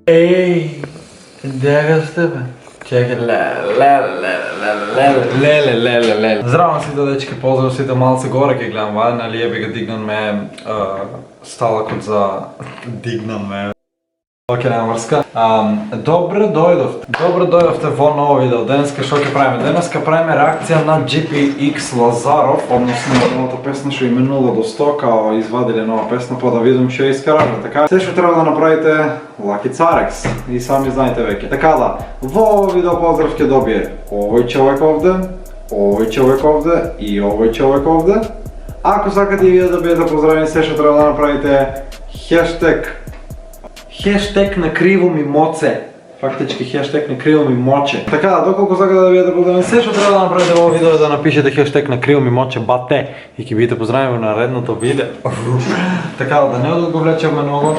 Ей, дега с тебе. Чекай, леле. Здраво сите дечки, поздрав сите, малце горе ке гледам, нали еби га дигнан ме сталакот за дигнан ме. Океј, нема врска. Добре дојдовте во ново видео. Денеска шо ќе правиме? Денеска правиме реакција на GPX Лазаров, односно новата песна што именува до 100, као извадиле нова песна, па да видим што искараме. Така, се што треба да направите Lucky Carex и сами знаете веќе. Така да, во ово видео поздрав ќе добие овој човек овде, овој човек овде и овој човек овде. Ако сакате и вие да бидете поздравени, се што треба да направите хештег на криво ми моце. Фактички хештег на криво ми моче. Така да, доколку сакате да бидете поздравени, се што треба да направите во видео е да напишете хештег на криво ми моче бате и ќе бидете поздравени во наредното видео. Така да не го влечеме многу.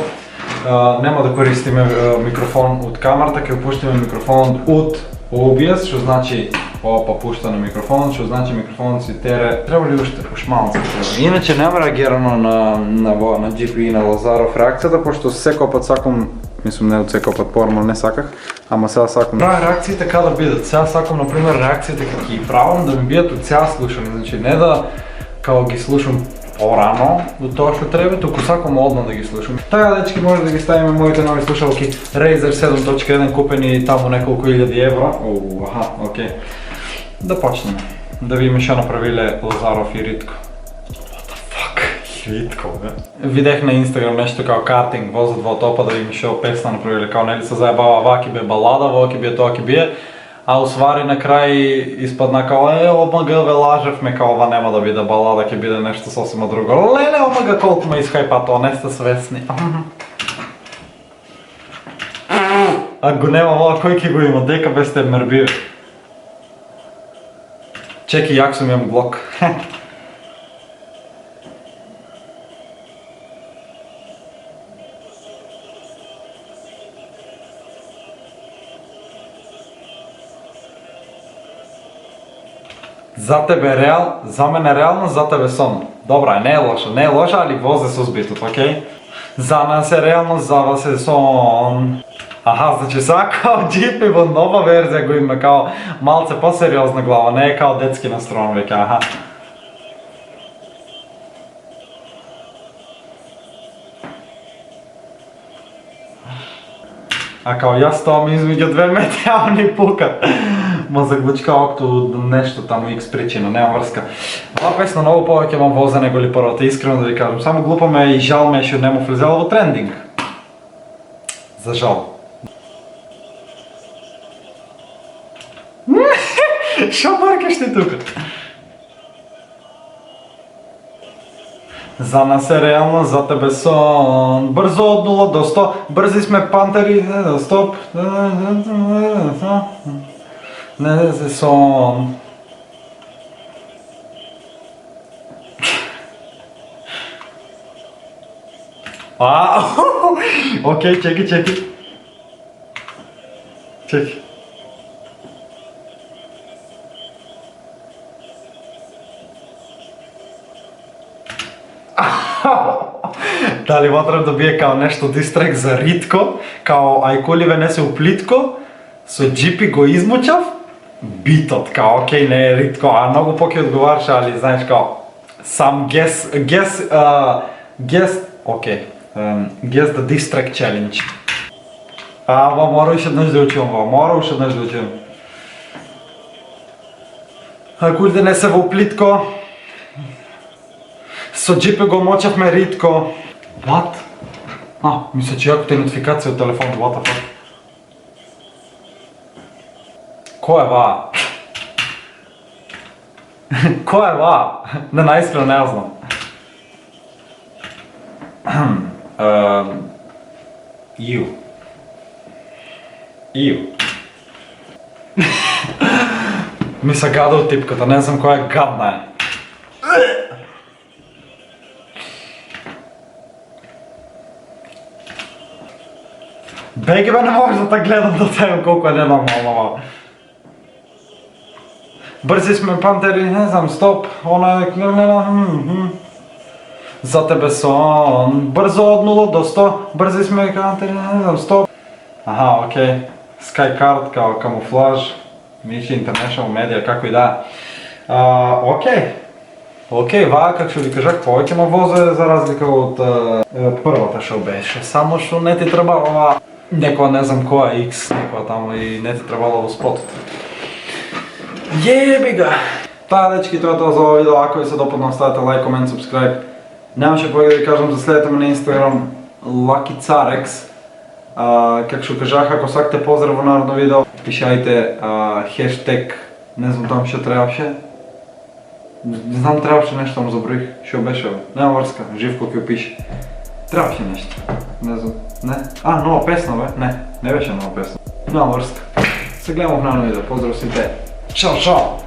Нема да користиме микрофон од камерата, ќе пуштиме микрофон од OBS, што значи опа пушта на микрофон, што значи микрофонот си тере. Треба ли уште ушмалце треба? Иначе нема реагирано на GP и на Лазаров реакцијата, пошто секој пат сакам, мислам не од секој пат порано не саках, ама сега сакам. Правам реакции така да бидат. Сега сакам например реакциите кога ги правам да ми бидат од сега слушани, значи не да као ги слушам порано до тоа што треба, туку сакам одма да ги слушам. Така дечки, може да ги ставиме моите нови слушалки Razer 7.1 купени таму неколку илјади евро. Аха, окей. Да почнеме. Да видиме што направиле Лазаров и Ритко. What the fuck? Ритко, бе. Видех на Инстаграм нешто као картинг, возат во топа да видиме што песна направиле, као нели се заебава ова ќе бе балада, ова ќе бе тоа ќе бие. А усвари на крај испадна као ОМГ ве лажевме, као ова нема да биде балада, ќе биде нешто сосема друго. Леле ОМГ колку ме исхајпа тоа, не сте свесни. А го нема ова, кој ќе го има, дека бе сте мербиви. Чеки, јак сум имам блок. За тебе реал, за мене реално, за тебе сон. Добра, не е лоша, али возе со збитот, окей? За нас е реално, за вас е сон. Аха, значи сега као GP во нова верзија го има као малце по-сериозна глава, не е као детски настроен веќе, аха. А као јас стоам измеѓу две метри, а они пукат. Ма заглучка окто нешто таму X причина, нема врска. Ова песна многу повеќе ма возе него ли првата, искрено да ви кажам. Само глупо ме и жал ме што нема влезела во трендинг. За жал. Шо бъркаш ти тука? За нас е реално, за тебе сон. Бързо од 0 до 100, бързи сме пантери, стоп. Не е сон. Окей, чекай. Чекай. Дали вътре да бие као нешто дистрек за Ритко, као ајкуливе не се уплитко, со GP го измучав, битот, као окей не е Ритко, а многу поке одговарше, али знаеш као, сам guess the distrack challenge. Ова мора уште еднаш да учим, Ајкулите не се во плитко, со GP го мочавме Ритко. What? Мисля, че јако те нотификација од телефон, what the fuck? Кој е ва? Кој е ва? Не, наискрено не ја знам. Ми се гада од типката, не знам која е гадна е. Беги бе, не може да те гледам до тебе колко е ненормално. Бързи сме пантери, не знам, стоп, она е... За тебе сон, бързо од 0 до 100, бързи сме пантери, не знам, стоп. Аха, окей. Skycard kao камуфлаж, Michi International Media, како и да. Окей, ваа как што ви кажах, повеќе ме возе за разлика од првата што беше. Само што не ти требава некоја не знам која X, некоја тамо и не ти требало во спотот. Јеби га! Таа дечки, тоа е тоа за ова видео. Ако ви се допадна, ставете лайк, комент, subscribe. Немаше повеќе да ви кажам, за следете ме на Instagram LuckyCarex. Как што кажах, ако сакате поздрав во народно видео, пишајте хештег, не знам там што требаше. Не знам, требаше нешто, му забравих, што беше бе. Нема врска, Живко ќе пише. Требаше нешто. Не знам, не? Нова песна бе? Не беше нова песна. Нема врска. Се гледаме в ново видео, поздрав сите. Чао, чао!